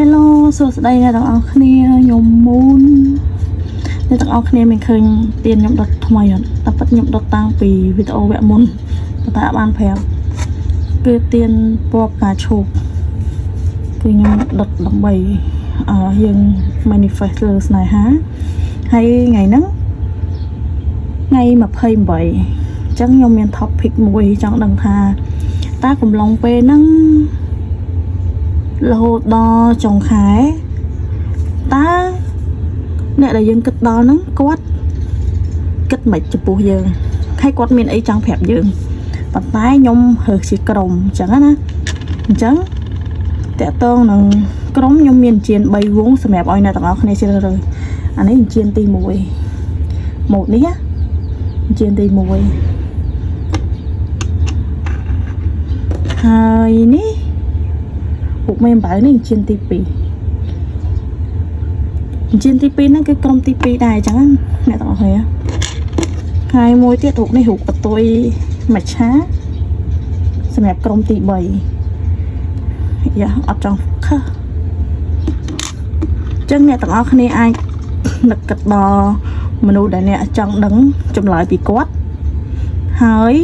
Hello សួស្តីអ្នកទាំងអស់គ្នាខ្ញុំមូនអ្នកទាំងអស់គ្នាមានឃើញទៀនខ្ញុំដុតថ្មីអត់តែប៉ិតខ្ញុំដុតតាំងពីវីដេអូវគ្គមុនតែបានប្រាប់គឺទៀនពណ៌ផ្កាឈូកគឺខ្ញុំដុតដើម្បីយើង manifest លើស្នេហាហើយថ្ងៃហ្នឹងថ្ងៃ28អញ្ចឹងខ្ញុំមាន topic មួយចង់ដឹងថាតើកំឡុងពេលហ្នឹងរហូតដល់ចុងខែតើអ្នកដែលយើងគិតដល់ហ្នឹងគាត់គិតមិនចំពោះយើងហើយគាត់មានអីចង់ប្រាប់យើងប៉ុន្តែខ្ញុំរើសជាក្រុមអញ្ចឹងណាអញ្ចឹងតកតងនឹងក្រុមខ្ញុំមានអញ្ជើញ3វងសម្រាប់ឲ្យអ្នកទាំងអស់គ្នាជ្រើសរើសអានេះអញ្ជើញទី1ម៉ូតនេះអញ្ជើញទី1ហើយនេះពុកមេអំបៅនេះអញ្ជើញទី2អញ្ជើញទី2ហ្នឹងគឺក្រុមទី2ដែរអញ្ចឹងអ្នកទាំងអស់គ្នាហើយមួយទៀតរូបនេះរូបបតុយមច្ឆាសម្រាប់ក្រុមទី3យ៉ាអត់ចង់ខើអញ្ចឹងអ្នកទាំងអស់គ្នាអាចនឹកគិតដល់មនុស្សដែលអ្នកចង់ដឹងចម្លើយពីគាត់ហើយ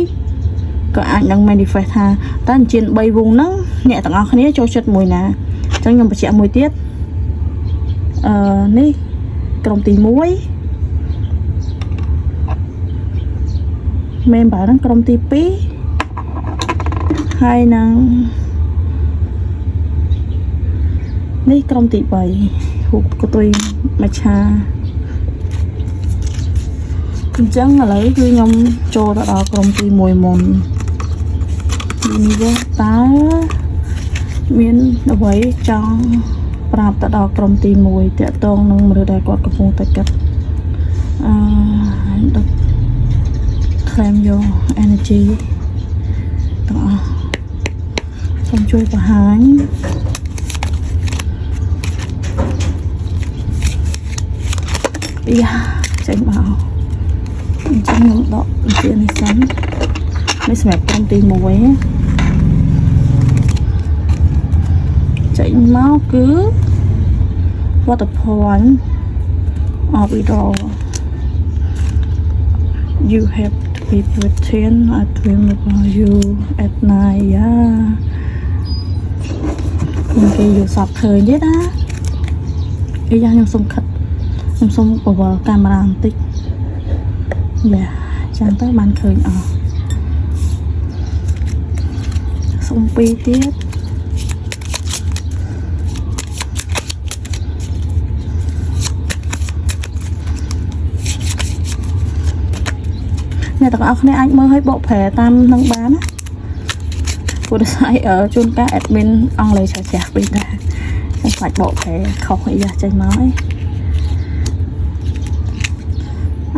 ក៏អាចនឹង manifest ថាតើអញ្ជើញ3វងហ្នឹងអ្នកទាំងអស់គ្នាចូលចិត្តមួយណាអញ្ចឹងខ្ញុំបញ្ជាក់មួយទៀតនេះក្រុមទី1មេម្បាលហ្នឹងក្រុមទី2ហើយនឹងនេះក្រុមទី3រូបកតុយមច្ឆាអញ្ចឹងឥឡូវគឺខ្ញុំចូលទៅដល់ក្រុមទី1មុននេះវិញតើមានអ្វីចង់ប្រាប់ទៅដល់ក្រុមទី1តាក់ទងនឹងមនុស្សដែលគាត់កំពុងតែគិតclaim your energy ទាំងអស់សូមជួយបង្ហាញយ៉ាចេញមកអញ្ចឹងខ្ញុំដកជានេះសិននេះសម្រាប់ក្រុមទី1ចេញមកគឺ what the point of it all you have to be pretend I dream about you at night គេយកសពឃើញទេណាខ្ញុំសុំខិតខ្ញុំសុំបវល់កាមេរ៉ាបន្តិចយ៉ាចាំទៅបានឃើញអស់សុំ2ទៀតអ្នកទាំងអស់គ្នាអាចមើលឲ្យបកប្រែតាមនឹងបានណាព្រោះតែជួនកាល admin អង់គ្លេសចាស់ពេកដែរខ្ញុំខ្លាចបកប្រែខុសអីចេញមកឯង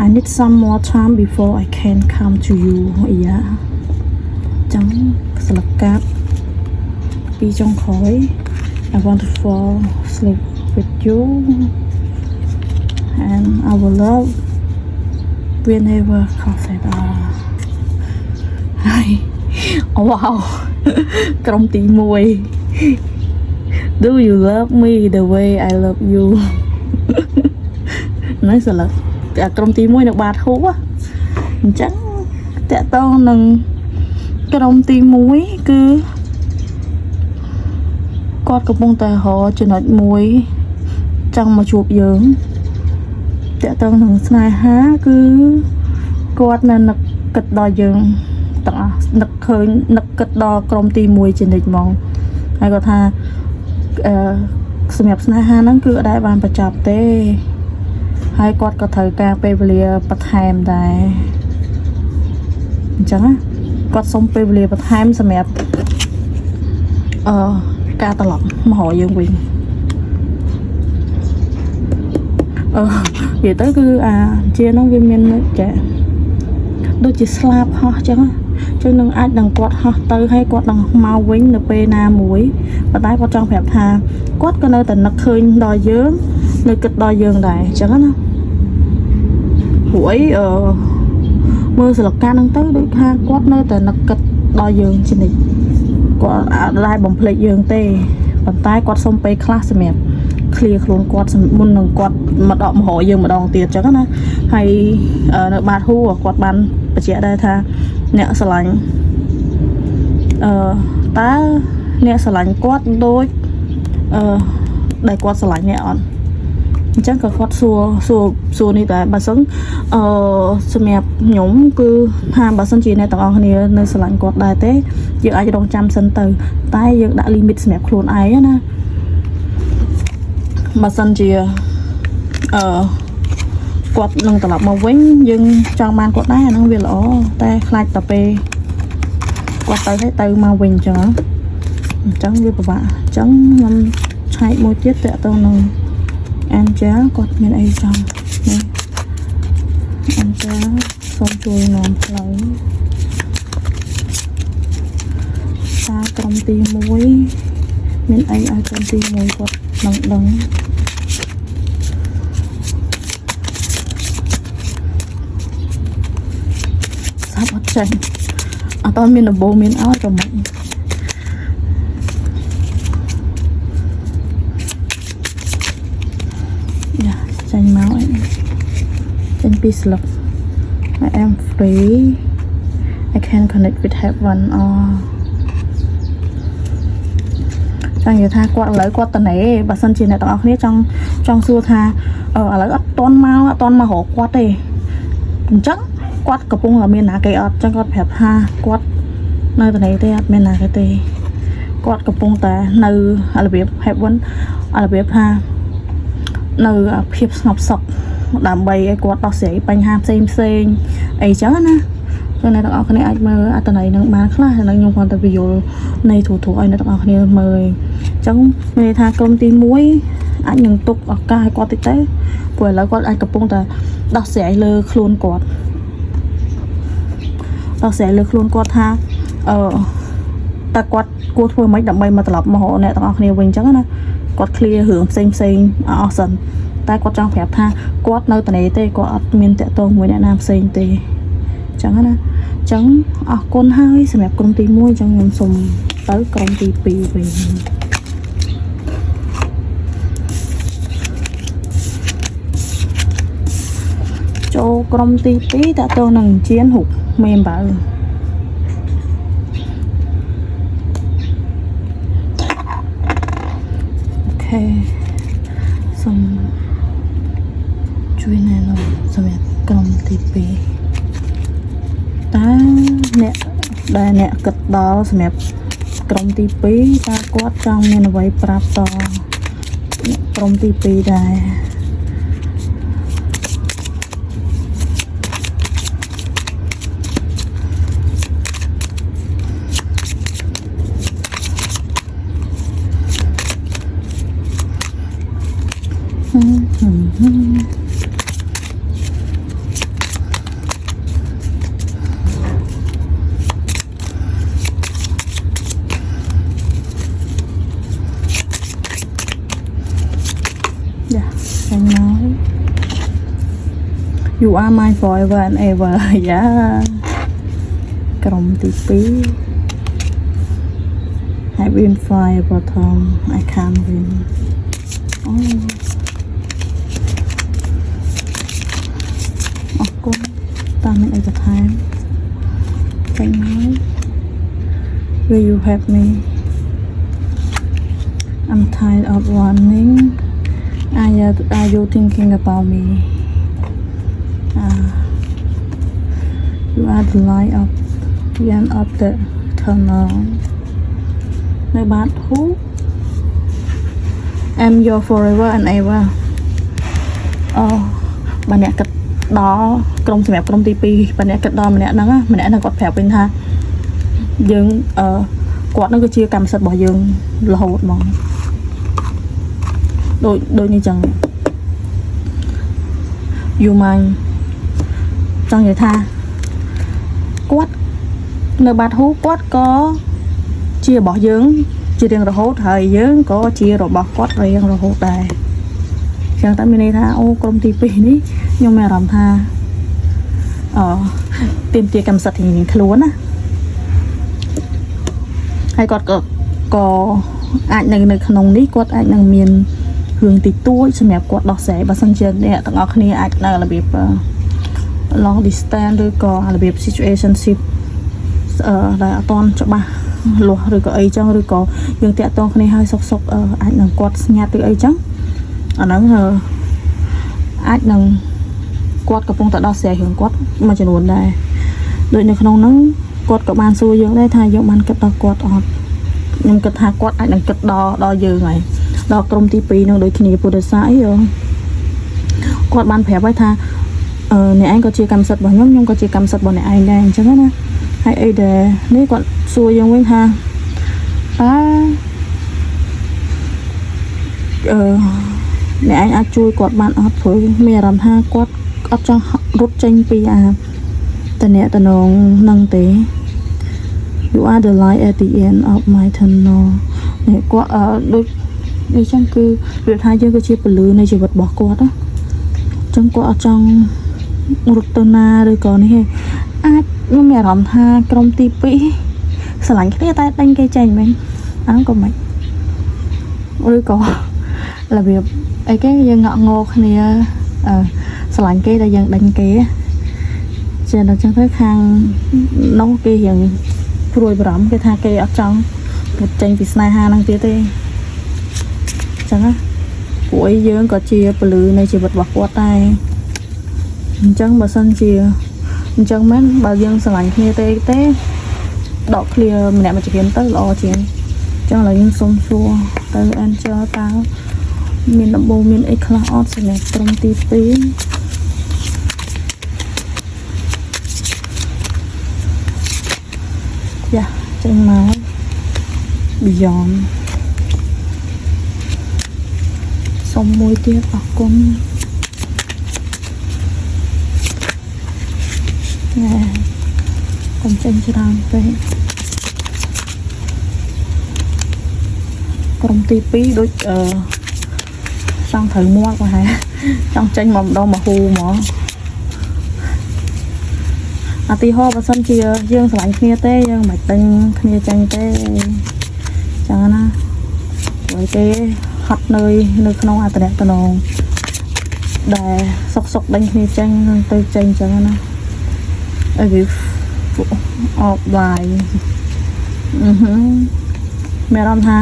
I need some more time before I can come to you ចឹងស្លឹកកាប់ពីចុងក្រោយ I want to fall asleep with you and I will love whenever possible ហើយ wow ក្រុមទី1 Do you love me the way I love you នេះស្លឹកក្រុមទី1នៅបាតហូបអញ្ចឹងតកតងនឹងក្រុមទី1គឺគាត់កំពុងតែរកចំណុចមួយចង់មកជួបយើងតកតងនឹងស្នេហាគឺគាត់នៅនឹកគិតដល់យើងទាំងអស់នឹកឃើញនឹកគិតដល់ក្រុមទី1ជានិច្ចហ្មងហើយគាត់ថាសម្រាប់ស្នេហាហ្នឹងគឺអត់ដែលបានបញ្ចប់ទេហើយគាត់ក៏ត្រូវការពេលវេលាបន្ថែមដែរអញ្ចឹងគាត់សុំពេលវេលាបន្ថែមសម្រាប់ការត្រឡប់មករកយើងវិញនិយាយទៅគឺជាហ្នឹងវាមានចាដូចជាស្លាបហោះអញ្ចឹងចឹងនឹងអាចនឹងគាត់ហោះទៅហើយគាត់នឹងមកវិញនៅពេលណាមួយប៉ុន្តែគាត់ចង់ប្រាប់ថាគាត់ក៏នៅតែនឹកឃើញដល់យើងនៅគិតដល់យើងដែរអញ្ចឹងណាព្រោះអីមើលស្លឹកកាហ្នឹងទៅដូចថាគាត់នៅតែនឹកគិតដល់យើងជានិច្ចគាត់អាចបំភ្លេចយើងទេ ប៉ុន្តែគាត់សុំពេលខ្លះសម្រាប់ឃ្លៀខ្លួនគាត់មុននឹងគាត់មកដកមហោយើងម្ដងទៀតចឹងណាហើយនៅបាតហ៊ូគាត់បានបញ្ជាក់ដែរថាអ្នកស្រឡាញ់តើអ្នកស្រឡាញ់គាត់ដូចដែលគាត់ស្រឡាញ់អ្នកអត់អញ្ចឹងក៏គាត់សួរនេះតែបើសិនសម្រាប់ខ្ញុំគឺថាបើសិនជាអ្នកទាំងអស់គ្នានៅស្រឡាញ់គាត់ដែរទេយើងអាចរងចាំសិនទៅតែយើងដាក់ limit សម្រាប់ខ្លួនឯងណាបើសិនជាគាត់នឹងត្រឡប់មកវិញយើងចង់បានគាត់ដែរអាហ្នឹងវាល្អតែខ្លាចតែពេលគាត់ទៅមកវិញអញ្ចឹងវាពិបាកអញ្ចឹងខ្ញុំឆែកមួយទៀតតើទៅនឹងAngel គាត់មានអីចង់នេះ Angel សូមជួយនាំផ្លូវតាក្រុមទី1មានអីឲ្យក្រុមទី1គាត់ដឹងសាប់អត់ចាញ់អត់តមានដំបូងមានឲ្យក៏មិនចាញ់មកចាញ់ពីស្លឹក I am free I can connect with heaven ចង់និយាយថាគាត់ឥឡូវគាត់តនេបើសិនជាអ្នកទាំងអស់គ្នាចង់សួរថាឥឡូវអត់តន់មករកគាត់ទេអញ្ចឹងគាត់កំពុងតែមានណាគេអត់អញ្ចឹងគាត់ប្រាប់ថាគាត់នៅតនេទេអត់មានណាគេទេគាត់កំពុងតែនៅរបៀប heaven របៀបថានៅភាពស្ងប់សុខដើម្បីឲ្យគាត់ដោះស្រាយបញ្ហាផ្សេងអីចឹងណាចឹងអ្នកទាំងអស់គ្នាអាចមើលអត្ថន័យនឹងបានខ្លះហើយខ្ញុំគាត់ទៅពយល់នៃទូឲ្យអ្នកទាំងអស់គ្នាមើលអញ្ចឹងមានន័យថាក្រុមទី1អាចនឹងទុកឱកាសឲ្យគាត់តិចទៅព្រោះឥឡូវគាត់អាចកំពុងតែដោះស្រាយលើខ្លួនគាត់ថាតើគាត់គួរធ្វើម៉េចដើម្បីមកត្រឡប់មកអ្នកទាំងអស់គ្នាវិញអញ្ចឹងណាគាត់ clear រឿងផ្សេងអស់សិនតែគាត់ចង់ប្រាប់ថាគាត់នៅតនេទេគាត់អត់មានតាក់ទងមួយអ្នកណាផ្សេងទេអញ្ចឹងណាអញ្ចឹងអរគុណហើយសម្រាប់ក្រុមទី1អញ្ចឹងខ្ញុំសូមទៅក្រុមទី2វិញចូលក្រុមទី2តាក់ទងនឹងជៀនហុកមេអំបៅសូមជួយណែនាំសម្រាប់ក្រុមទី2តើអ្នកគិតដល់សម្រាប់ក្រុមទី2តើគាត់ចង់មានអ្វីប្រាប់តក្រុមទី2ដែរYou are mine forever and ever យ៉ាក្រុមទី2 I win fly bottom I can't win អរគុណតាមមានអីបន្ថែមចាញ់ហើយ Will you help me I'm tired of running Are you thinking about me You are the light of the end of the tunnel នៅបាតហ៊ូ I'm your forever and ever បើអ្នកគិតដល់ក្រុមសម្រាប់ក្រុមទី2បើអ្នកគិតដល់ម្នាក់ហ្នឹងគាត់ប្រាប់វិញថាយើងគាត់ហ្នឹងគឺជាកម្មសិទ្ធិរបស់យើងរហូតហ្មងដូចនេះចឹង You mind ចង់និយាយថាគាត់នៅបាតហ៊ូគាត់ក៏ជារបស់យើងជារៀងរហូតហើយយើងក៏ជារបស់គាត់រៀងរហូតដែរចឹងតែមានន័យថាក្រុមទី2នេះខ្ញុំមានអារម្មណ៍ថាទាមទារកម្មសិទ្ធិរៀងខ្លួនណាហើយគាត់ក៏ អាចនៅក្នុងនេះគាត់អាចនឹងមានរឿងតិចតួចសម្រាប់គាត់ដោះស្រាយបើសិនជាអ្នកទាំងអស់គ្នាអាចនៅរបៀប long distance ឬក៏របៀប situationship ដែលអត់ទាន់ច្បាស់លាស់ឬក៏អីចឹងឬក៏យើងតាក់ទងគ្នាឲ្យសុកអាចនឹងគាត់ស្ងាត់ឬអីចឹងអាហ្នឹងអាចនឹងគាត់កំពុងតែដោះស្រាយរឿងគាត់មួយចំនួនដែរដូចនៅក្នុងហ្នឹងគាត់ក៏បានសួរយើងដែរថាយើងបានគិតដល់គាត់អត់ខ្ញុំគិតថាគាត់អាចនឹងគិតដល់យើងហើយដល់ក្រុមទី2នឹងដូចគ្នាពុទ្ធសាសនាគាត់បានប្រាប់ឲ្យថាអ្នកឯងក៏ជាកម្មសិទ្ធិរបស់ខ្ញុំក៏ជាកម្មសិទ្ធិរបស់អ្នកឯងដែរអញ្ចឹងណាហើយអីដែរនេះគាត់សួរយើងវិញថាអ្នកឯងអាចជួយគាត់បានអត់ព្រោះមានអារម្មណ៍ថាគាត់អត់ចង់រត់ចេញពីតំណនឹងទេ You are the light at the end of my tunnel នេះគាត់ដូចនេះចឹងគឺវាថាយើងគឺជាពលឺនៃជីវិតរបស់គាត់ណាចឹងគាត់អត់ចង់រត់ទៅណាឬក៏នេះទេអាចខ្ញុំមានអារម្មណ៍ថាក្រុមទី2ស្រឡាញ់គ្នាតែដេញគេចេញមែនអាហ្នឹងក៏មិនឬក៏របៀបអីគេយើងងក់ងគ្នាស្រឡាញ់គេតែយើងដេញគេចេះដល់ចឹងទៅខាងនោះគេរៀងព្រួយបារម្ភគេថាគេអត់ចង់រត់ចេញពីស្នេហាហ្នឹងទៀតទេចឹងណាពួកឯងយើងក៏ជាពលឺនៃជីវិតរបស់គាត់ដែរអញ្ចឹងបើសិនជាអញ្ចឹងមែនបើយើងស្រឡាញ់គ្នាទេដកឃ្លាម្នាក់មួយជំនាញទៅល្អជាងអញ្ចឹងឥឡូវយើងសុំសួរទៅ Angel តើមានដំបូងមានអីខ្លះអត់សម្រាប់ក្រុមទី2យ៉ាចេញមក Beyond សុំមួយទៀតអរគុណណែកុំចេញច្រើនពេកក្រុមទី2ដូចចង់ត្រូវមាត់ប្រហែលចង់ចេញមកម្ដងមកហ៊ូហ្មងអាទីហោបើសិនជាយើងស្រឡាញ់គ្នាទេយើងមិនទិញគ្នាចេញទេចឹងណាព្រោះគេហត់នៅក្នុងអត្តរតំណងដែលសុកដេញគ្នាចេញទៅចេញចឹងណាអីវាអបបាយមានអារម្មណ៍ថា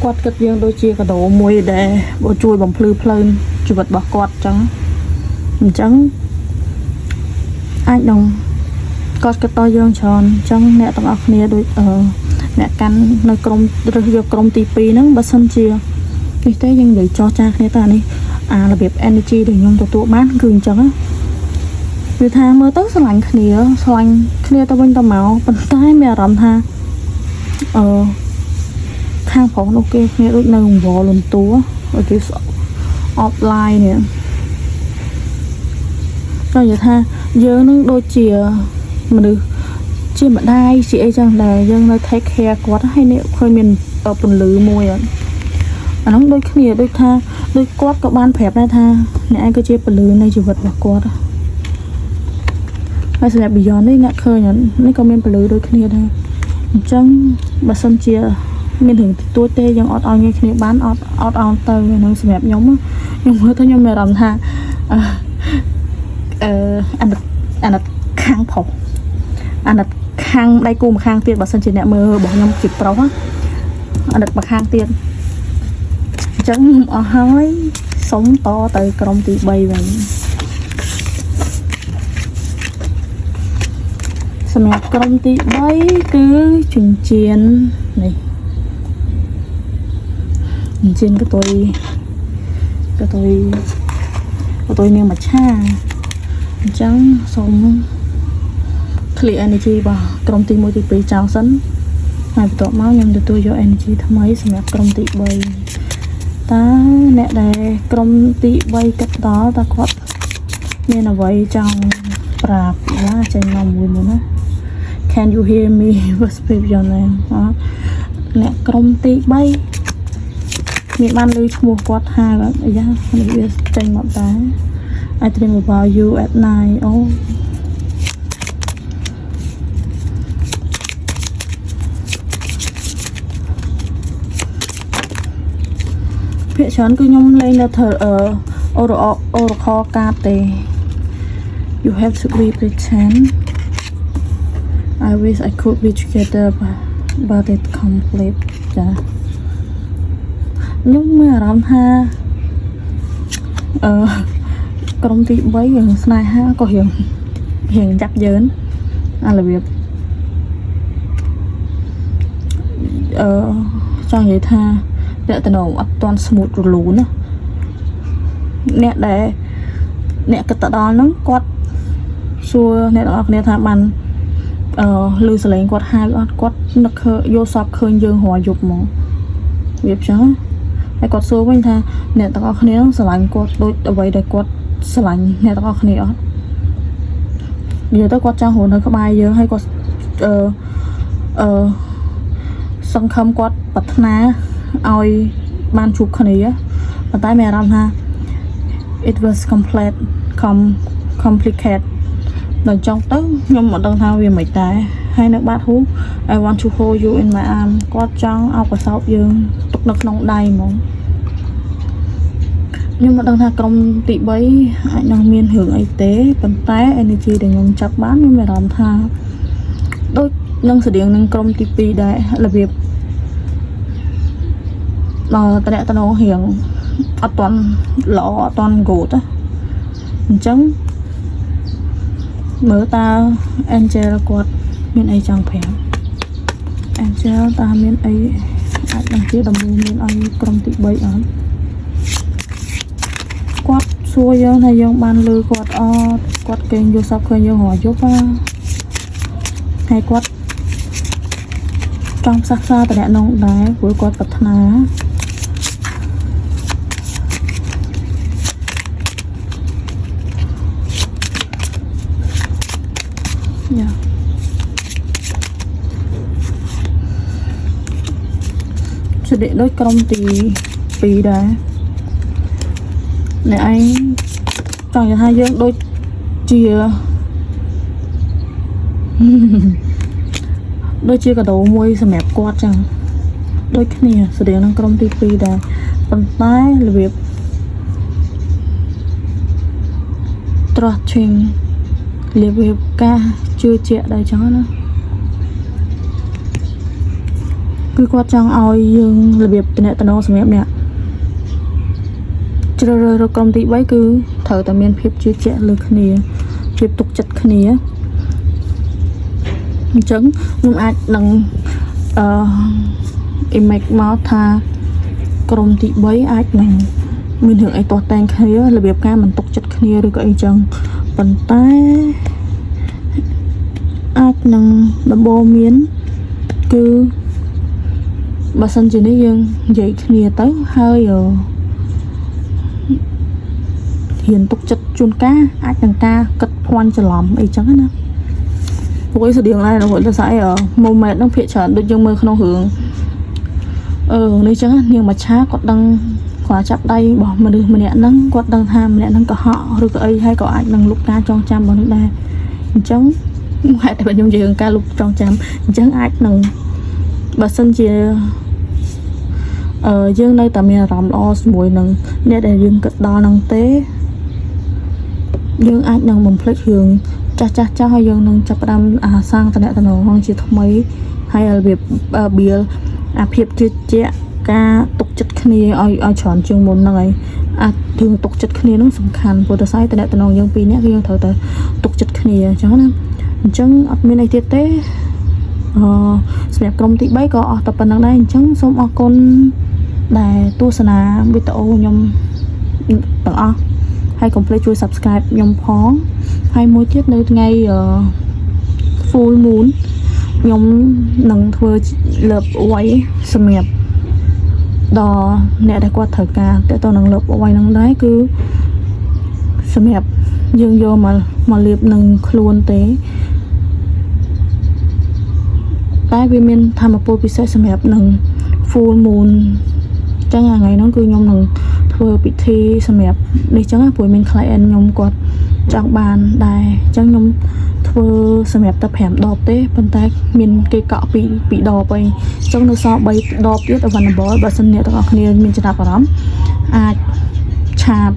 គាត់គិតយើងដូចជាកាដូមួយដែលជួយបំភ្លឺផ្លូវជីវិតរបស់គាត់ចឹងអញ្ចឹងអាចនឹងគាត់គិតតយើងច្រើនអញ្ចឹងអ្នកទាំងអស់គ្នាដូចអ្នកកាន់នៅក្រុមឬយកក្រុមទី2ហ្នឹងបើសិនជានេះទេយើងនិយាយចោះចាគ្នាតើនេះរបៀប energy ដែលខ្ញុំទទួលបានគឺអញ្ចឹងគឺថាមើលទៅស្រឡាញ់គ្នាទៅវិញទៅមកប៉ុន្តែមានអារម្មណ៍ថាខាងប្រុសនោះគេគ្នាដូចនៅវល់លំតួដូចគេអបឡាយនេះគាត់និយាយថាយើងនឹងដូចជាមនុស្សជាម្ដាយជាអីចឹងដែរយើងនៅ take care គាត់ហើយនេះឃើញមានពន្លឺមួយអាហ្នឹងដូចគ្នាដូចគាត់ក៏បានប្រាប់ដែរថាអ្នកឯងក៏ជាពន្លឺនៃជីវិតរបស់គាត់ហើយសម្រាប់ Beyond នេះអ្នកឃើញនេះក៏មានពន្លឺដូចគ្នាដែរអញ្ចឹងបើសិនជាមានរឿងទួចទេយើងអត់ឲ្យងាយគ្នាបានអត់អោនទៅនឹងសម្រាប់ខ្ញុំមើលទៅខ្ញុំមានអារម្មណ៍ថាអាណិតខាងប្រុសអាណិតខាងដៃគូម្ខាងទៀតបើសិនជាអ្នកមើលរបស់ខ្ញុំជាប្រុសអាណិតម្ខាងទៀតអញ្ចឹងខ្ញុំអស់ហើយសុំតទៅក្រុមទី3វិញសម្រាប់ក្រុមទី3គឺចិញ្ចៀននេះចិញ្ចៀនកតុយនាងមច្ឆាអញ្ចឹងសូម clear energy របស់ក្រុមទី1ទី2ចោលសិនហើយបន្ទាប់មកខ្ញុំទទួលយក energy ថ្មីសម្រាប់ក្រុមទី3តើអ្នកដែលក្រុមទី3គិតដល់តើគាត់មានអ្វីចង់ប្រាប់ចេញមកមួយមុនណា Can you hear me whisper your name អ្នកក្រុមទី3មានបានលើឈ្មោះគាត់ថាយ៉ានេះវាចេញមកដែរ I dream about you at night អូ ភាគច្រើនគឺខ្ញុំលេងនៅធ្វើOracle card ទេ You have to be pretend I wish I could be together but it complete ចាខ្ញុំមានអារម្មណ៍ថាក្រុមទី3រឿងស្នេហាក៏រៀងចាប់យឺនអារបៀបចង់និយាយថាអ្នកតំណងអត់ទាន់ស្មូតរលូនណាអ្នកដែលអ្នកគិតទៅដល់ហ្នឹងគាត់សួរអ្នកទាំងអស់គ្នាថាបានលឺសលេងគាត់ហៅអត់គាត់នឹកយកសពឃើញយើងរាល់យប់ហ្មងវាចឹងហើយគាត់សួរវិញថាអ្នកទាំងអស់គ្នាស្រឡាញ់គាត់ដូចអ្វីដែលគាត់ស្រឡាញ់អ្នកទាំងអស់គ្នាអត់និយាយទៅគាត់ចង់រស់នៅក្បែរយើងហើយគាត់សង្ឃឹមគាត់ប្រាថ្នាឲ្យបានជួបគ្នាប៉ុន្តែមានអារម្មណ៍ថា it was complicated ដល់ចង់ទៅខ្ញុំមិនដឹងថាវាមិនដែរហើយនៅបាត់ហូ I want to hold you in my arm គាត់ចង់ឲ្យកសោបយើងទុកនៅក្នុងដៃហ្មងខ្ញុំមិនដឹងថាក្រុមទី3អាចនឹងមានរឿងអីទេប៉ុន្តែ energy ដែលខ្ញុំចាប់បានខ្ញុំមានអារម្មណ៍ថាដូចនឹងស្តៀងនឹងក្រុមទី2ដែររបៀបតំណងរៀងអត់ទាន់ល្អអត់ទាន់ good អញ្ចឹងមើលតើ Angel គាត់មានអីចង់ប្រាប់ Angel តើមានអីអាចនឹងជាដំណឹងមានឲ្យក្រុមទី3អត់គាត់សួរយើងថាយើងបានលឺគាត់អត់គាត់គេងយល់សពឃើញយើងរាល់យប់ហើយគាត់ចង់ផ្សះផ្សាតំណងដែរព្រោះគាត់ប្រាថ្នាយ៉ាជិះដូចក្រុមទី2ដែរអ្នកឯងចង់និយាយថាយើងដូចជាដូចជាកាដូមួយសម្រាប់គាត់ចឹងដូចគ្នាស្តៀងនឹងក្រុមទី2ដែរប៉ុន្តែរបៀប trusting របៀបការជឿជាក់ដែរចឹងណាគឺគាត់ចង់ឲ្យយើងរបៀបតំណងសម្រាប់អ្នកជ្រើសរើសក្រុមទី3គឺត្រូវតែមានភាពជឿជាក់លើគ្នាភាពទុកចិត្តគ្នាអញ្ចឹងខ្ញុំអាចនឹងimage មកថាក្រុមទី3អាចនឹងមានរឿងអីទាស់តែងគ្នារបៀបការមិនទុកចិត្តគ្នាឬក៏អីចឹងប៉ុន្តែអាចនឹងដំបូងមានគឺបើសិនជានេះយើងនិយាយគ្នាទៅហើយហ៊ានទុកចិត្តជួនកាលអាចនឹងការគិតភ័ន្តច្រឡំអីចឹងណាពួកឯងស្តៀងដែររហូតដល់ស្អីmoment ហ្នឹងភាគច្រើនដូចយើងមើលក្នុងរឿងនេះចឹងនាងមច្ឆាគាត់ដឹងគាត់ចាប់ដៃរបស់មនុស្សម្នាក់ហ្នឹងគាត់ដឹងថាម្នាក់ហ្នឹងកុហកឬក៏អីហើយក៏អាចនឹងលុបការចងចាំរបស់នេះដែរអញ្ចឹងហេតុតែខ្ញុំនិយាយរឿងការលុបចងចាំអញ្ចឹងអាចនឹងបើសិនជាយើងនៅតែមានអារម្មណ៍ល្អជាមួយនឹងអ្នកដែលយើងគិតដល់ហ្នឹងទេយើងអាចនឹងបំភ្លេចរឿងចាស់ហើយយើងនឹងចាប់ផ្ដើមសាងតំណងជាថ្មីហើយរបៀបបៀលអាភាពជឿជាក់ការទុកចិត្តគ្នាឲ្យច្រើនជាងមុនហ្នឹងហើយអាចរឿងទុកចិត្តគ្នាហ្នឹងសំខាន់ព្រោះតែស្អីតំណងយើងពីរនាក់គឺយើងត្រូវតែទុកចិត្តគ្នាអញ្ចឹងណាអញ្ចឹងអត់មានអីទៀតទេសម្រាប់ក្រុមទី3ក៏អស់តែប៉ុណ្្នឹងដែរអញ្ចឹងសូមអរគុណដែលទស្សនាវីដេអូខ្ញុំទាំងអស់ហើយកុំភ្លេចជួយ subscribe ខ្ញុំផងហើយមួយទៀតនៅថ្ងៃfull moon ខ្ញុំនឹងធ្វើលើបអួយសម្រាប់ដល់អ្នកដែលគាត់ត្រូវការតើតើនឹងលើបអួយហ្នឹងដែរគឺសម្រាប់យើងយកមកលាបនឹងខ្លួនទេតែវាមានធម្មពលពិសេសសម្រាប់នឹង full moon ចឹងថ្ងៃហ្នឹងគឺខ្ញុំនឹងធ្វើពិធីសម្រាប់នេះចឹងព្រោះមាន client ខ្ញុំគាត់ចង់បានដែរចឹងខ្ញុំធ្វើ ធ្វើសម្រាប់តែ5ដបទេប៉ុន្តែមានគេកក់ពីដបហើយចុងនៅសល់3ដបទៀត available បើសិនអ្នកទាំងអស់គ្នាមានចំណាប់អារម្មណ៍អាចឆាត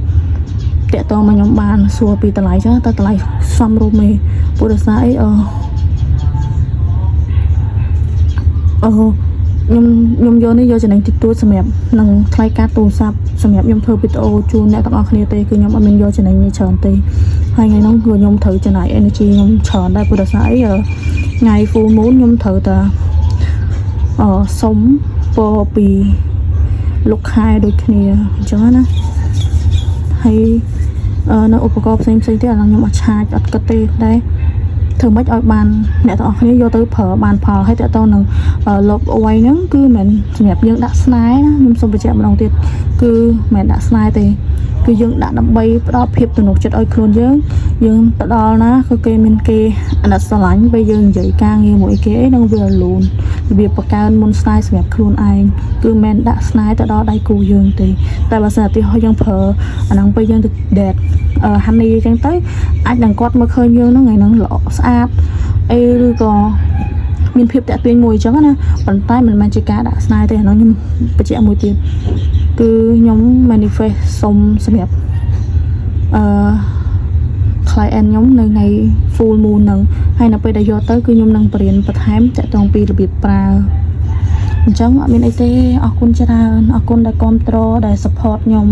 តាក់ទងមកខ្ញុំបានសួរពីតម្លៃចឹងតើតម្លៃសមរម្យទេព្រោះដោយសារអីខ្ញុំយកនេះយកចំណេញតិចតួចសម្រាប់នឹងថ្លៃការទូរស័ព្ទសម្រាប់ខ្ញុំធ្វើវីដេអូជូនអ្នកទាំងអស់គ្នាទេគឺខ្ញុំអត់មានយកចំណេញនេះច្រើនទេហើយថ្ងៃនោះគឺខ្ញុំត្រូវចំណាយ energy ខ្ញុំច្រើនដែរព្រោះដោយសារអីថ្ងៃ full moon ខ្ញុំត្រូវតែសុំពរពីលោកខែដូចគ្នាអញ្ចឹងណាហើយនៅឧបករណ៍ផ្សេងទៀតឥឡូវខ្ញុំអត់ឆាចអត់គិតទេដែរធ្វើម៉េចឲ្យបានអ្នកទាំងអស់គ្នាយកទៅប្រើបានផលហើយតើតើនឹងលបអវ័យហ្នឹងគឺមិនសម្រាប់យើងដាក់ស្នេហ៍ណាខ្ញុំសូមបញ្ជាក់ម្ដងទៀតគឺមិនដាក់ស្នេហ៍ទេគឺយើងដាក់ដើម្បីផ្ដល់ភាពទំនុកចិត្តឲ្យខ្លួនយើងទៅដល់ណាគឺគេមានគេអាណិតស្រឡាញ់ពេលយើងនិយាយការងារមួយគេនឹងវាលូនរបៀបបង្កើនមុនស្នេហ៍សម្រាប់ខ្លួនឯងគឺមិនដាក់ស្នេហ៍ទៅដល់ដៃគូយើងទេតែបើសិនឧទាហរណ៍យើងប្រើអាហ្នឹងពេលយើងទៅ date ហានីអញ្ចឹងទៅអាចនឹងគាត់មើលឃើញយើងហ្នឹងថ្ងៃហ្នឹងល្អស្អាតអីឬក៏មានភាពតាក់ទាញមួយអញ្ចឹងណាប៉ុន្តែមិនមែនជាការដាក់ស្នេហ៍ទេអានោះខ្ញុំបញ្ជាក់មួយទៀតគឺខ្ញុំ manifest សុំសម្រាប់client ខ្ញុំនៅថ្ងៃ full moon ហ្នឹងហើយនៅពេលដែលយកទៅគឺខ្ញុំនឹងបរៀនបន្ថែមតាក់ទងពីរបៀបប្រើអញ្ចឹងអត់មានអីទេអរគុណច្រើនអរគុណដែលគាំទ្រដែល support ខ្ញុំ